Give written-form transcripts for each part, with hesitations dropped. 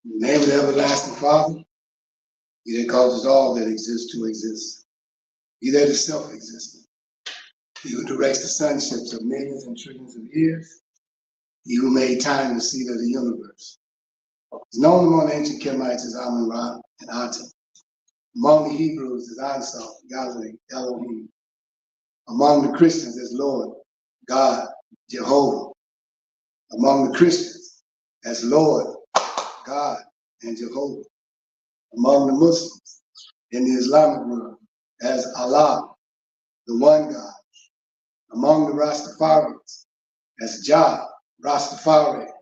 In the name of the everlasting Father, he that causes all that exists to exist. He that is self-existent. He who directs the sunships of millions and trillions of years. He who made time the seat of the universe. Is known among the ancient Kemites as Amun-Ra and Aten. Among the Hebrews as Ansar, Yahweh, Elohim. Among the Christians as Lord, God, Jehovah. Among the Christians as Lord, God, and Jehovah. Among the Muslims in the Islamic world as Allah, the one God. Among the Rastafarians as Jah, Rastafari.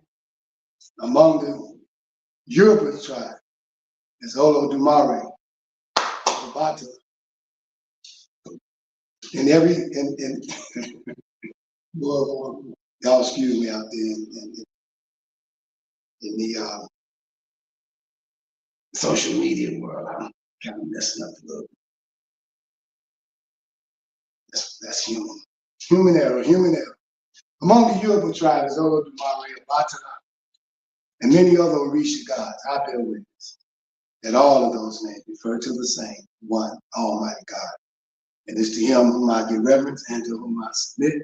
Among the Yoruba tribe as Olodumare, Obata. In y'all excuse me out there in the social media world, I'm kind of messing up a little bit. That's human. Human error. Among the Yoruba tribes, Olodumare, Obatala, and many other Orisha gods, I bear witness that all of those names refer to the same one Almighty God. And it's to him whom I give reverence and to whom I submit.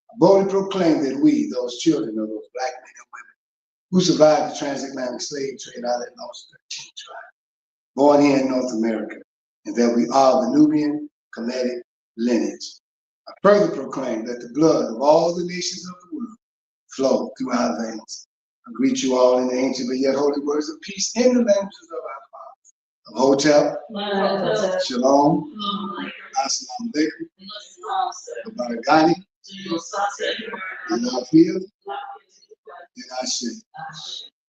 I boldly proclaim that we, those children of those black men and women who survived the transatlantic slave trade out of those 13 tribes, born here in North America, and that we are the Nubian Kemetic lineage. I further proclaim that the blood of all the nations of the world flow through our veins. I greet you all in the ancient but yet holy words of peace in the languages of our fathers. Hotep, Shalom, Assalamu Alaikum, Baragani, Alafia, and Ashe.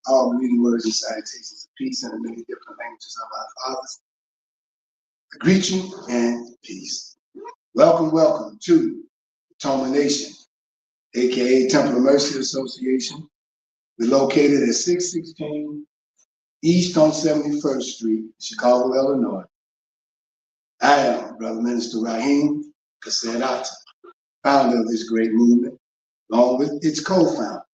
All many words and salutations of peace in the many different languages of our fathers. I greet you and peace. Welcome to Toma Nation, aka Temple of Mercy Association. We're located at 616 East on 71st Street, Chicago, Illinois. I am Brother Minister Rahim Kased Aten, founder of this great movement, along with its co-founder,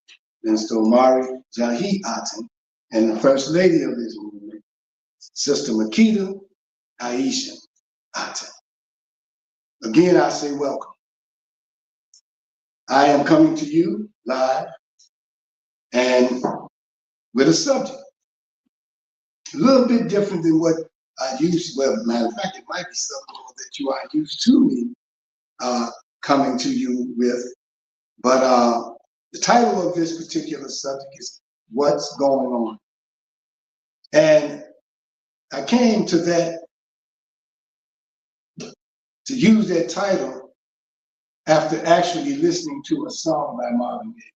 Minister Omari Jahi Aten, and the First Lady of this movement, Sister Makita Aisha Aten. Again, I say welcome. I am coming to you live and with a subject a little bit different than what I used. Well, matter of fact, it might be something that you are used to me coming to you with. But the title of this particular subject is What's Going On? And I came to that, to use that title after actually listening to a song by Marvin Gaye.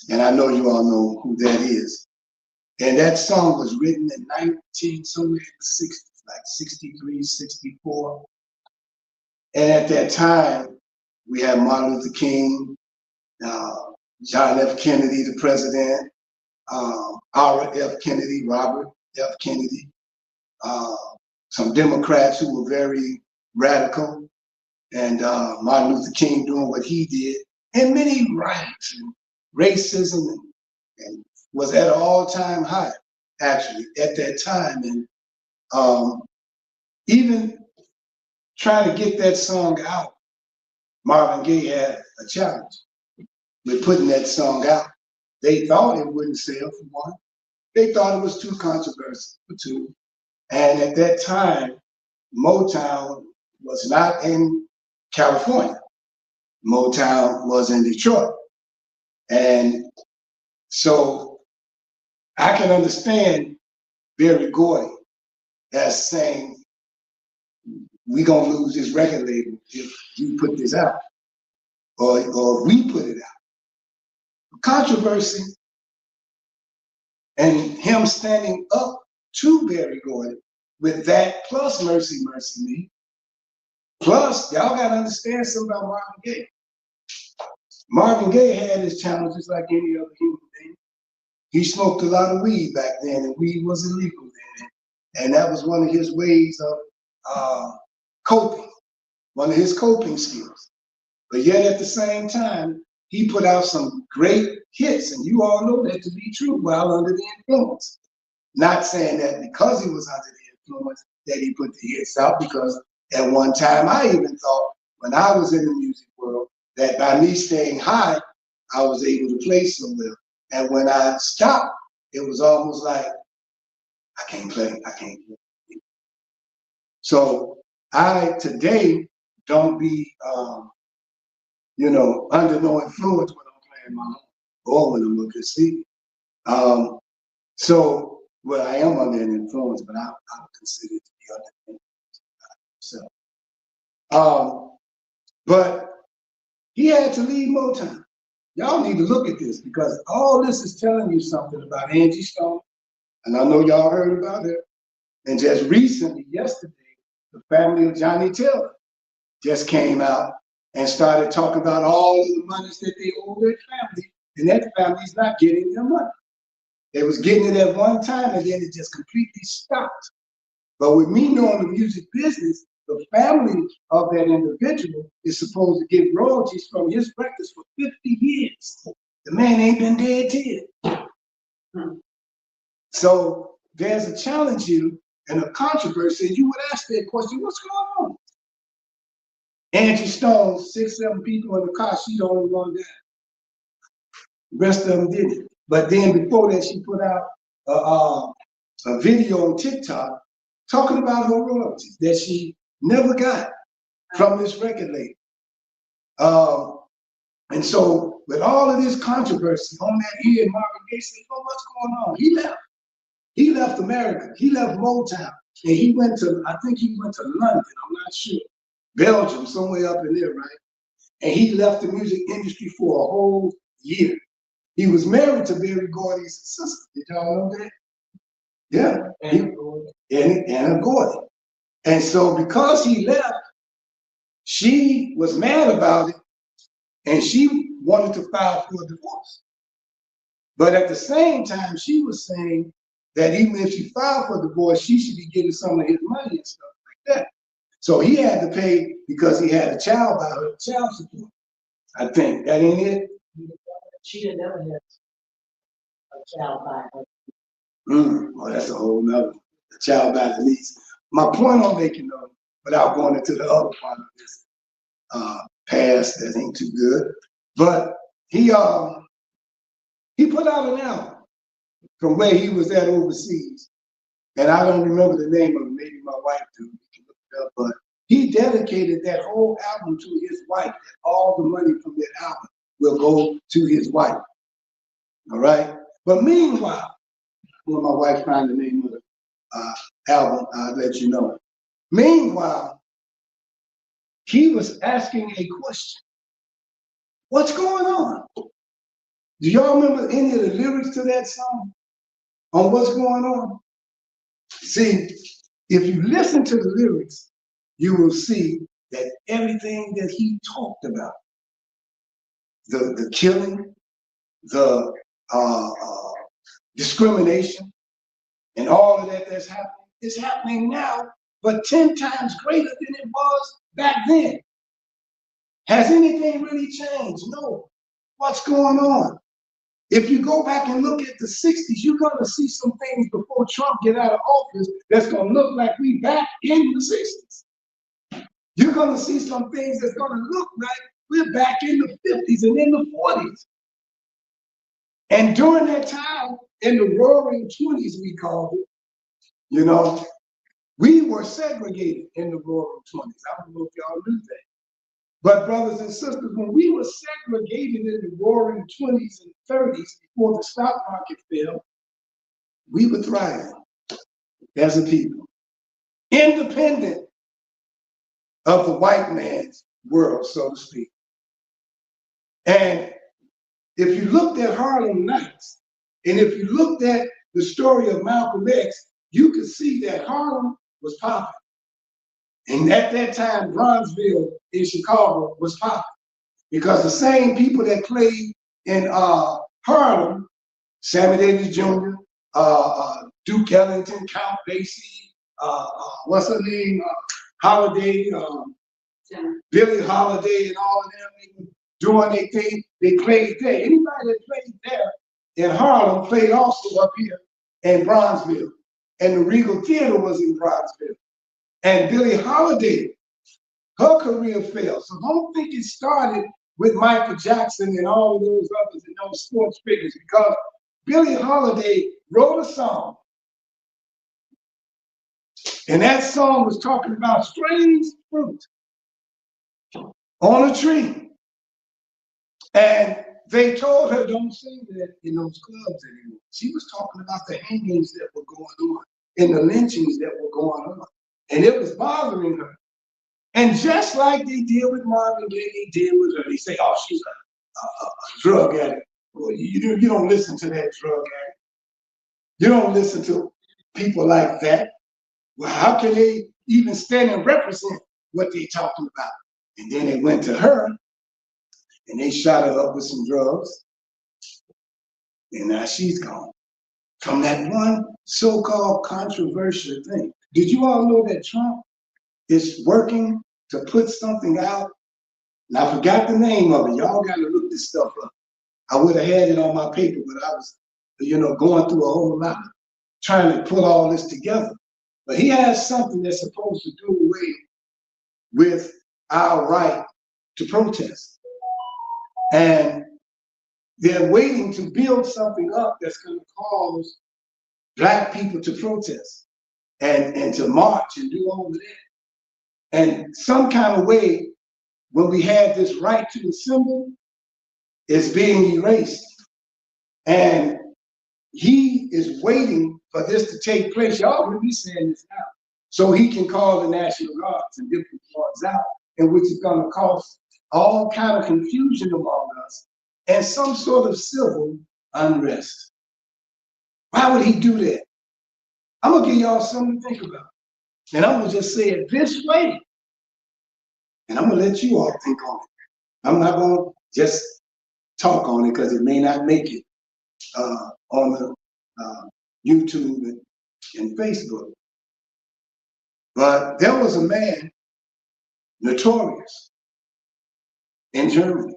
And I know you all know who that is. And that song was written in somewhere in the 60s, like 63, 64. And at that time, we had Martin Luther King, John F. Kennedy, the president, Robert F. Kennedy, some Democrats who were very radical, and Martin Luther King doing what he did, and many riots and racism and was at an all-time high, actually, at that time. And even trying to get that song out, Marvin Gaye had a challenge with putting that song out. They thought it wouldn't sell, for one. They thought it was too controversial, for two. And at that time, Motown was not in California. Motown was in Detroit. And so I can understand Berry Gordy as saying, we're gonna lose this record label if you put this out, or if we put it out. Controversy, and him standing up to Berry Gordy with that, plus Mercy, Mercy Me. Plus, y'all gotta understand something about Marvin Gaye. Marvin Gaye had his challenges like any other human being. He smoked a lot of weed back then, and weed was illegal then. And that was one of his ways of coping, one of his coping skills. But yet at the same time, he put out some great hits, and you all know that to be true while under the influence. Not saying that because he was under the influence that he put the hits out, because at one time I even thought when I was in the music world that by me staying high, I was able to play so well. And when I stopped, it was almost like, I can't play. So I today don't be, under no influence when I'm playing my own or when I'm looking sleepy. So, well, I am under an influence, but I don't consider it to be under an influence myself. But he had to leave Motown. Y'all need to look at this because all this is telling you something about Angie Stone, and I know y'all heard about her. And just recently, yesterday, the family of Johnny Taylor just came out and started talking about all of the monies that they owe their family, and that family's not getting their money. They was getting it at one time, and then it just completely stopped. But with me knowing the music business, the family of that individual is supposed to get royalties from his records for 50 years. The man ain't been dead 10. So there's a challenge here and a controversy, and you would ask that question, what's going on? Angie Stone, 6, 7 people in the car, she the only one there. The rest of them didn't. But then before that, she put out a video on TikTok talking about her royalties that she never got from this record label. And so with all of this controversy on that year, Marvin Gaye said, oh, what's going on? He left. He left America. He left Motown. And he went to, I think he went to London, I'm not sure. Belgium, somewhere up in there, right? And he left the music industry for a whole year. He was married to Berry Gordy's sister. Did y'all know that? Yeah. Anna Gordy. And so because he left, she was mad about it, and she wanted to file for a divorce. But at the same time, she was saying that even if she filed for divorce, she should be getting some of his money and stuff like that. So he had to pay because he had a child by her, child support. I think that ain't it. She had never had a child by her. Well, that's a whole nother. The child by the niece. My point I'm making, though, without going into the other part of this past that ain't too good, but he put out an album from where he was at overseas, and I don't remember the name of it. Maybe my wife do. You can look it up, but he dedicated that whole album to his wife. All the money from that album will go to his wife. All right. But meanwhile, when my wife finds the name of the album, I'll let you know. Meanwhile, he was asking a question. What's going on? Do y'all remember any of the lyrics to that song on what's going on? See, if you listen to the lyrics, you will see that everything that he talked about, the killing, the discrimination, and all of that that's happening, is happening now, but 10 times greater than it was back then. Has anything really changed? No. What's going on? If you go back and look at the 60s, you're gonna see some things before Trump get out of office that's gonna look like we back in the 60s. You're gonna see some things that's gonna look like we're back in the 50s and in the 40s. And during that time, in the roaring 20s, we called it, we were segregated in the roaring 20s. I don't know if y'all knew that. But brothers and sisters, when we were segregated in the roaring 20s and 30s before the stock market fell, we were thriving as a people, independent of the white man's world, so to speak. And if you looked at Harlem Nights, and if you looked at the story of Malcolm X, you could see that Harlem was popping. And at that time, Bronzeville in Chicago was popping. Because the same people that played in Harlem, Sammy Davis Jr., Duke Ellington, Count Basie, what's her name, Holiday, Billie Holiday, and all of them, during their day, they played there. Anybody that played there in Harlem played also up here in Bronzeville. And the Regal Theater was in Bronzeville. And Billie Holiday, her career fell. So don't think it started with Michael Jackson and all of those others and those sports figures, because Billie Holiday wrote a song. And that song was talking about strange fruit on a tree. And they told her, don't sing that in those clubs anymore. She was talking about the hangings that were going on and the lynchings that were going on. And it was bothering her. And just like they did with Marvin Gaye, they did with her. They say, oh, she's a drug addict. Well, you don't listen to that drug addict. You don't listen to people like that. Well, how can they even stand and represent what they're talking about? And then they went to her and they shot her up with some drugs. And now she's gone from that one so-called controversial thing. Did you all know that Trump is working to put something out? And I forgot the name of it. Y'all got to look this stuff up. I would have had it on my paper, but I was, going through a whole lot, trying to put all this together. But he has something that's supposed to do away with our right to protest. And they're waiting to build something up that's going to cause Black people to protest and to march and do all of that. And some kind of way, when we had this right to assemble, it's being erased. And he is waiting for this to take place. Y'all will be saying this now. So he can call the National Guards and different ones out, and which is going to cause all kind of confusion among us and some sort of civil unrest. Why would he do that? I'm going to give y'all something to think about. And I'm going to just say it this way. And I'm going to let you all think on it. I'm not going to just talk on it because it may not make it on the YouTube and Facebook. But there was a man, notorious, in Germany.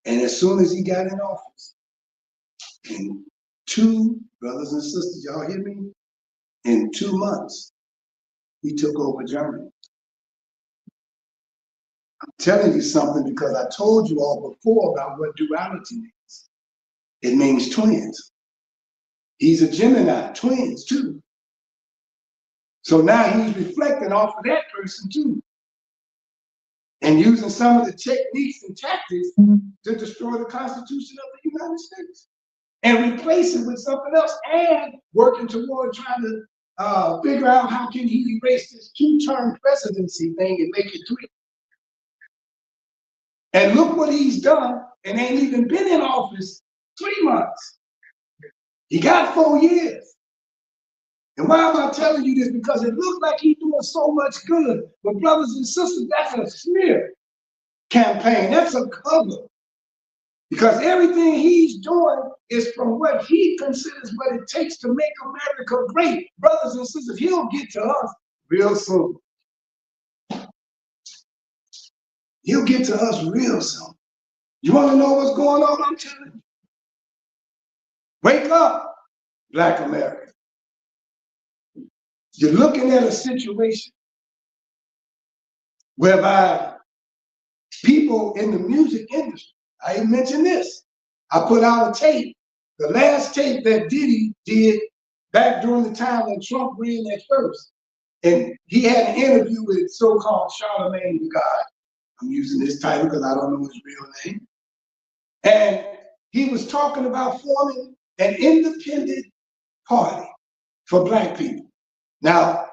And as soon as he got in office, in 2 brothers and sisters, y'all hear me? In 2 months, he took over Germany. I'm telling you something because I told you all before about what duality means. It means twins. He's a Gemini, twins too. So now he's reflecting off of that person too, and using some of the techniques and tactics to destroy the Constitution of the United States and replace it with something else, and working toward trying to figure out how can he erase this 2-term presidency thing and make it 3. And look what he's done, and ain't even been in office 3 months. He got 4 years. And why am I telling you this? Because it looks like he's doing so much good. But brothers and sisters, that's a smear campaign. That's a cover. Because everything he's doing is from what he considers what it takes to make America great. Brothers and sisters, he'll get to us real soon. He'll get to us real soon. You want to know what's going on? I'm telling you. Wake up, Black America. You're looking at a situation whereby people in the music industry, I mentioned this, I put out a tape, the last tape that Diddy did back during the time when Trump ran at first. And he had an interview with so-called Charlamagne the God. I'm using this title because I don't know his real name. And he was talking about forming an independent party for Black people. Now,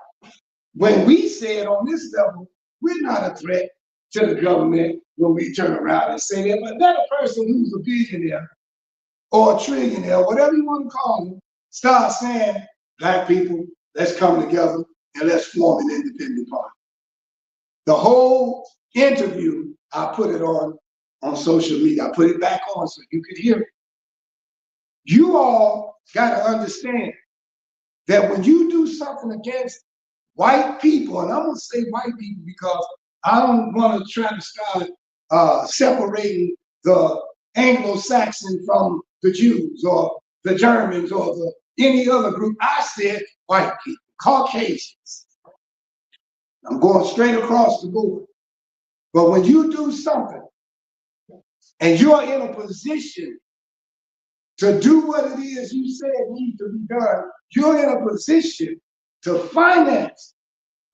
when we said on this level, we're not a threat to the government when we turn around and say that, but let a person who's a billionaire or a trillionaire, whatever you want to call them, start saying, Black people, let's come together and let's form an independent party. The whole interview, I put it on social media. I put it back on so you could hear it. You all got to understand that when you do something against white people, and I'm going to say white people because I don't want to try to start separating the Anglo-Saxon from the Jews or the Germans or any other group. I said white people, Caucasians. I'm going straight across the board. But when you do something and you're in a position to do what it is you said needs to be done, you're in a position to finance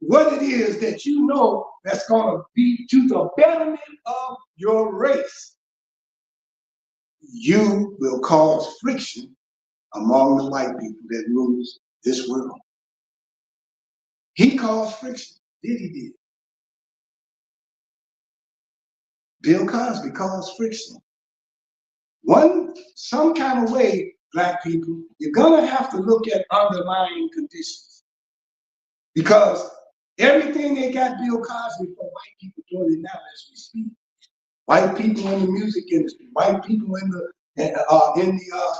what it is that you know that's going to be to the betterment of your race. You will cause friction among the white people that rules this world. He caused friction. Did. Bill Cosby caused friction. Some kind of way, black people, you're gonna have to look at underlying conditions. Because everything they got Bill Cosby for, white people doing it now as we speak. White people in the music industry, white people in the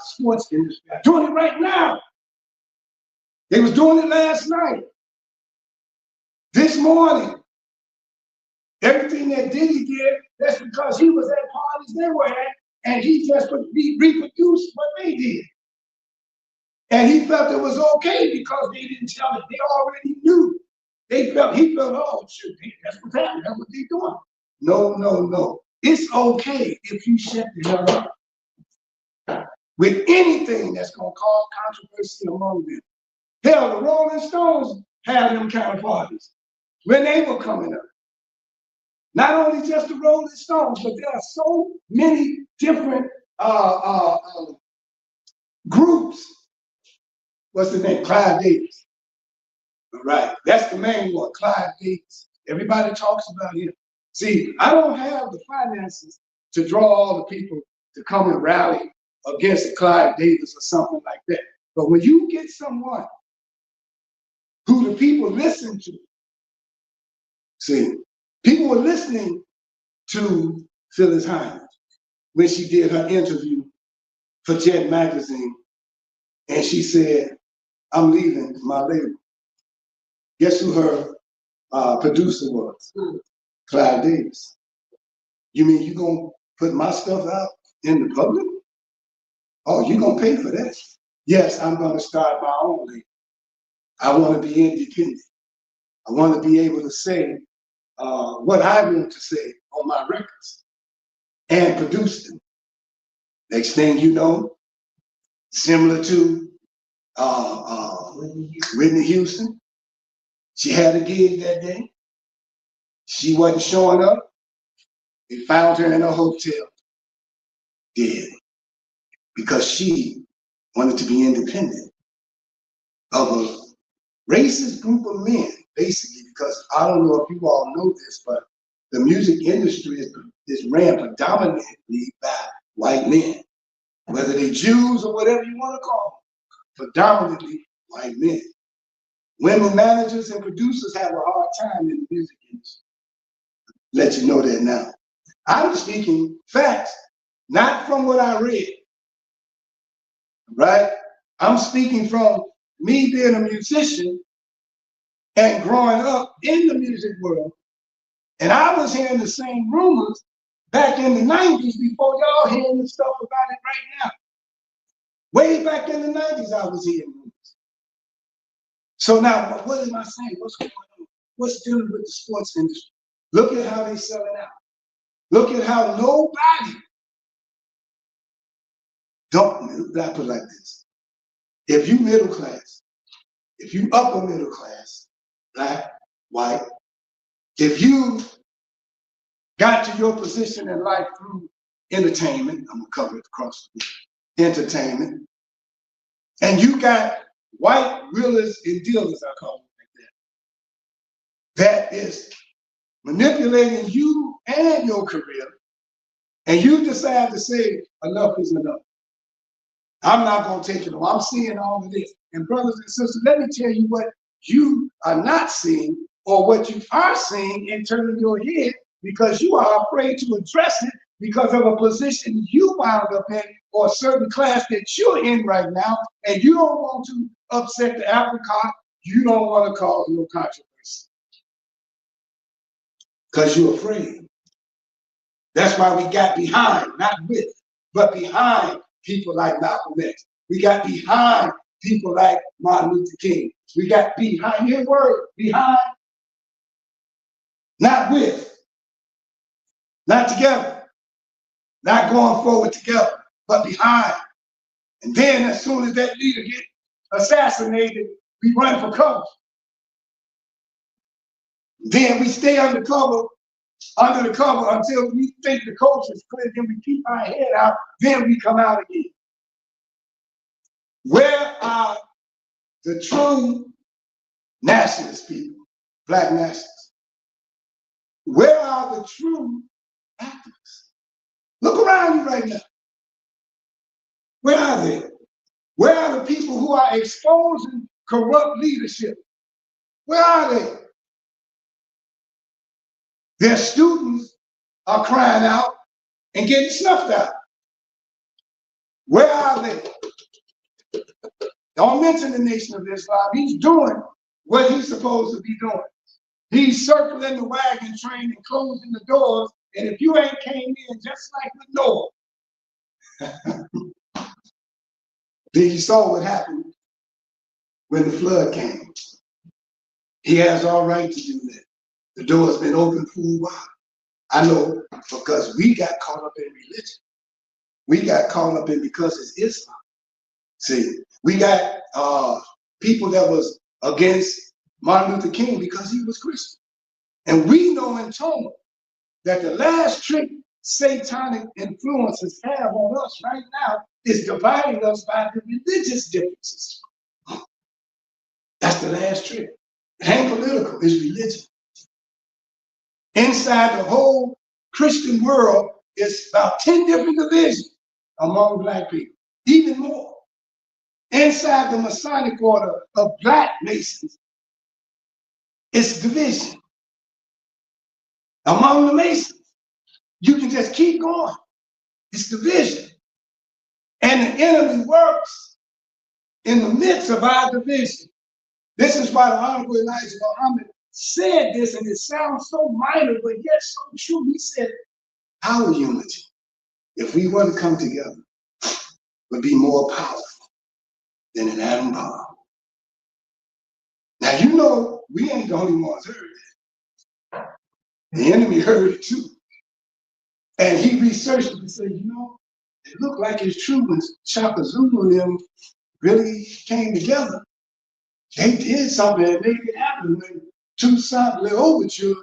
sports industry are doing it right now. They was doing it last night. This morning, everything that Diddy did, that's because he was at parties they were at, and he just reproduced what they did. And he felt it was okay because they didn't tell it. They already knew. He felt, oh, shoot, that's what's happening. That's what they're doing. No. It's okay if you shut the hell up with anything that's going to cause controversy among them. Hell, the Rolling Stones had them kind of parties when they were coming up. Not only just the Rolling Stones, but there are so many different groups. What's the name? Clive Davis. All right, that's the main one, Clive Davis. Everybody talks about him. See, I don't have the finances to draw all the people to come and rally against Clive Davis or something like that. But when you get someone who the people listen to, see, people were listening to Phyllis Hyman when she did her interview for Jet Magazine, and she said, I'm leaving my label. Guess who her producer was? Clive Davis. You mean you gonna put my stuff out in the public? Oh, you gonna pay for that? Yes, I'm gonna start my own label. I wanna be independent. I wanna be able to say what I want to say on my records and produce them. Next thing you know, similar to Whitney Houston, she had a gig that day. She wasn't showing up. They found her in a hotel, dead, because she wanted to be independent of a racist group of men, basically, because I don't know if you all know this, but the music industry is ran predominantly by white men, whether they're Jews or whatever you want to call them, predominantly white men. Women managers and producers have a hard time in the music industry. Let you know that now. I'm speaking facts, not from what I read, right? I'm speaking from me being a musician and growing up in the music world. And I was hearing the same rumors back in the 90s before y'all hearing the stuff about it right now. Way back in the 90s, I was hearing rumors. So now, what am I saying? What's going on? What's dealing with the sports industry? Look at how they sell it out. Look at how nobody, I put it like this. If you middle class, if you upper middle class, black, white, if you got to your position in life through entertainment, I'm gonna cover it across the board, entertainment, and you got white realers and dealers, I call it like that is manipulating you and your career, and you decide to say enough is enough. I'm not gonna take it on. I'm seeing all of this. And brothers and sisters, let me tell you what you are not seeing or what you are seeing in turning your head, because you are afraid to address it because of a position you wound up in or a certain class that you're in right now, and you don't want to upset the apple cart. You don't want to cause no controversy because you're afraid That's why we got behind, not with, but behind people like Malcolm X. We got behind people like Martin Luther King. We got behind, your word, behind, not with, not together, not going forward together, but behind. And then as soon as that leader gets assassinated, we run for cover. Then we stay under the cover until we think the coast is clear. Then we keep our head out. Then we come out again. Where are the true nationalist people, black nationalists? Where are the true activists? Look around you right now. Where are they? Where are the people who are exposing corrupt leadership? Where are they? Their students are crying out and getting snuffed out. Where are they? Don't mention the Nation of Islam. He's doing what he's supposed to be doing. He's circling the wagon train and closing the doors. And if you ain't came in just like the Noah, then you saw what happened when the flood came. He has all right to do that. The door's been open for a while. I know, because we got caught up in religion. We got caught up in because it's Islam. See, we got people that was against Martin Luther King because he was Christian. And we know in Toma that the last trick satanic influences have on us right now is dividing us by the religious differences. That's the last trick. It ain't political, it's religion. Inside the whole Christian world, it's about 10 different divisions among black people, even more. Inside the Masonic order of black Masons, it's division. Among the Masons, you can just keep going. It's division. And the enemy works in the midst of our division. This is why the Honorable Elijah Muhammad said this, and it sounds so minor, but yet so true. He said, our unity, if we were to come together, would be more powerful than an atom bomb. Now, you know, we ain't the only ones heard it. The enemy heard it too. And he researched it and said, you know, it looked like it's true when Shaka Zulu and them really came together. They did something and made it happen. When Toussaint L'Ouverture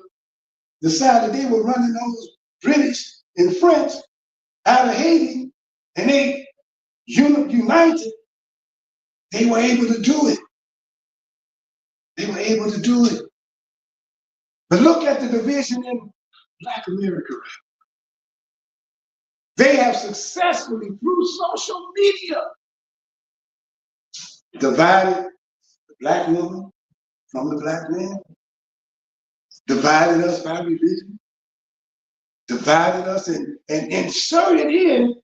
decided they were running those British and French out of Haiti, and they united, they were able to do it. They were able to do it. But look at the division in Black America. They have successfully, through social media, divided the black woman from the black man, divided us by religion, divided us and inserted in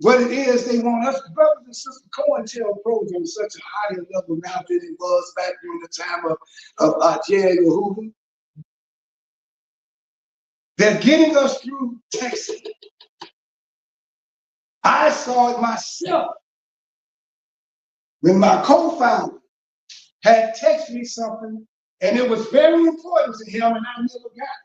what it is they want us. Brothers and sisters, COINTELPRO is on such a higher level now than it was back during the time of J. Edgar Hoover. They're getting us through texting. I saw it myself when my co-founder had texted me something, and it was very important to him, and I never got it.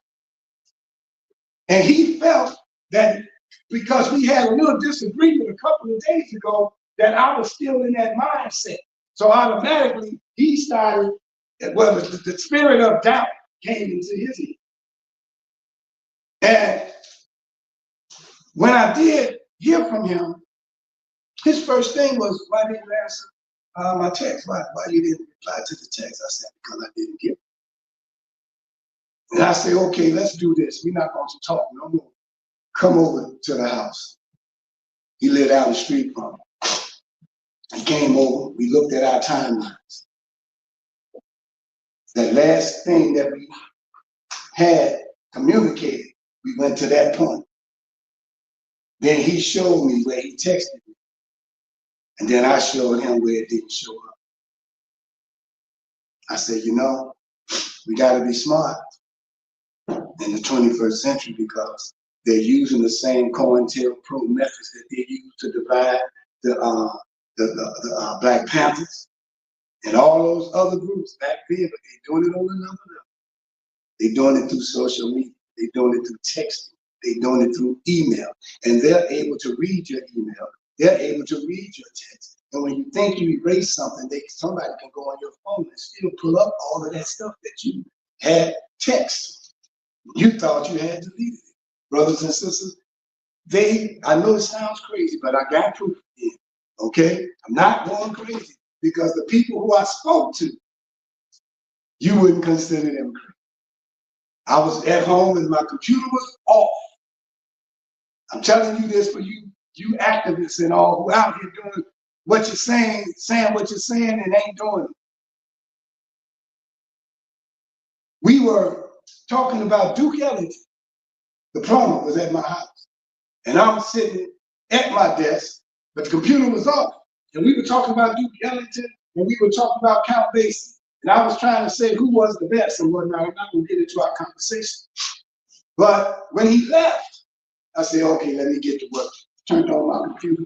And he felt that because we had a little disagreement a couple of days ago, that I was still in that mindset. So automatically, he started, well, the spirit of doubt came into his ear. And when I did hear from him, his first thing was, why didn't you answer my text? Why you didn't reply to the text? I said, because I didn't get it. And I said, okay, let's do this. We're not going to talk no more. Come over to the house. He lived down the street from me. He came over. We looked at our timelines. That last thing that we had communicated, we went to that point. Then he showed me where he texted me. And then I showed him where it didn't show up. I said, you know, we got to be smart in the 21st century, because They're using the same COINTELPRO methods that they use to divide the Black Panthers and all those other groups back there, but they're doing it on another level. They're doing it through social media. They're doing it through texting. They're doing it through email. And they're able to read your email. They're able to read your text. And when you think you erase something, somebody can go on your phone and still pull up all of that stuff that you had text. You thought you had deleted it. Brothers and sisters, I know it sounds crazy, but I got proof again, okay? I'm not going crazy because the people who I spoke to, you wouldn't consider them crazy. I was at home and my computer was off. I'm telling you this for you activists and all who out here doing what you're saying what you're saying and ain't doing it. We were talking about Duke Ellington. The plumber was at my house. And I was sitting at my desk, but the computer was off. And we were talking about Duke Ellington, and we were talking about Count Basie. And I was trying to say who was the best and whatnot. I'm not going to get into our conversation. But when he left, I said, okay, let me get to work. Turned on my computer.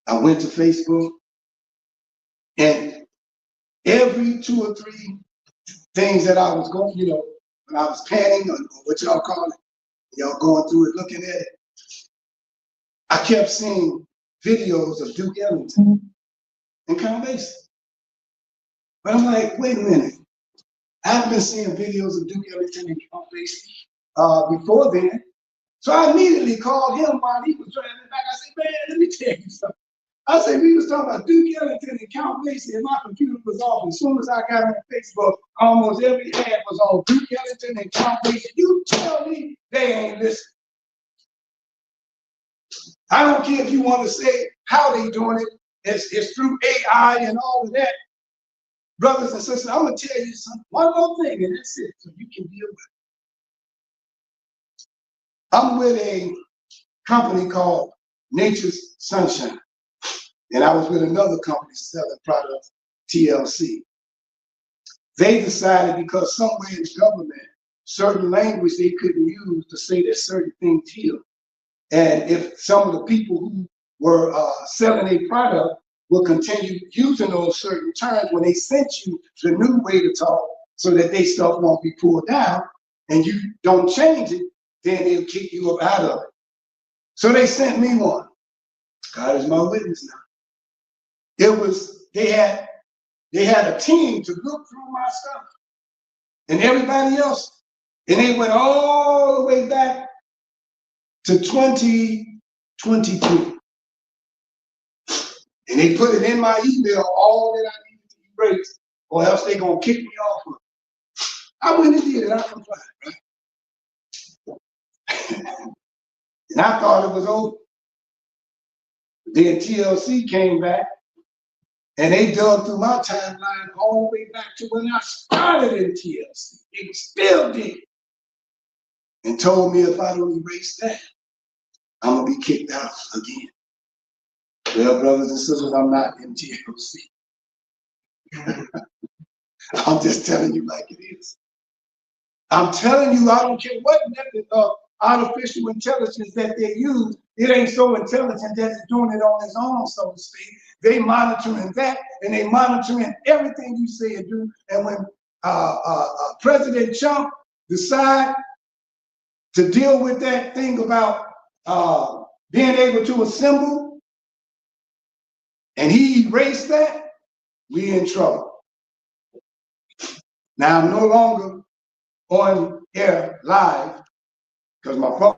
I went to Facebook. And every 2 or 3 things that I was going, when I was panning or what y'all call it, y'all going through it, looking at it, I kept seeing videos of Duke Ellington and Count Basie. But I'm like, wait a minute. I haven't been seeing videos of Duke Ellington and Count Basie before then. So I immediately called him while he was driving back. I said, man, let me tell you something. I said, we was talking about Duke Ellington and Count Basie, and my computer was off. As soon as I got on Facebook, almost every ad was on Duke Ellington and Count Basie. You tell me they ain't listening. I don't care if you want to say how they doing it. It's through AI and all of that. Brothers and sisters, I'm going to tell you something. One more thing, and that's it, so you can deal with it. I'm with a company called Nature's Sunshine. And I was with another company selling products, TLC. They decided because somewhere in the government, certain language they couldn't use to say that certain things heal. And if some of the people who were selling a product will continue using those certain terms when they sent you the new way to talk so that they stuff won't be pulled down and you don't change it, then they'll kick you up out of it. So they sent me one. God is my witness now. They had a team to look through my stuff and everybody else, and they went all the way back to 2022. And they put it in my email, all that I needed to erase, or else they're gonna kick me off of it. I went and did it, I complied, right? And I thought it was over. Then TLC came back and they dug through my timeline all the way back to when I started in TLC. They still did. And told me if I don't erase that, I'm gonna be kicked out again. Well, brothers and sisters, I'm not in TLC. I'm just telling you like it is. I'm telling you, I don't care what method of artificial intelligence that they use, it ain't so intelligent that it's doing it on its own, so to speak. They monitoring that, and they monitoring everything you say and do. And when President Trump decide to deal with that thing about being able to assemble, and he erased that, we in trouble. Now I'm no longer on air live because my phone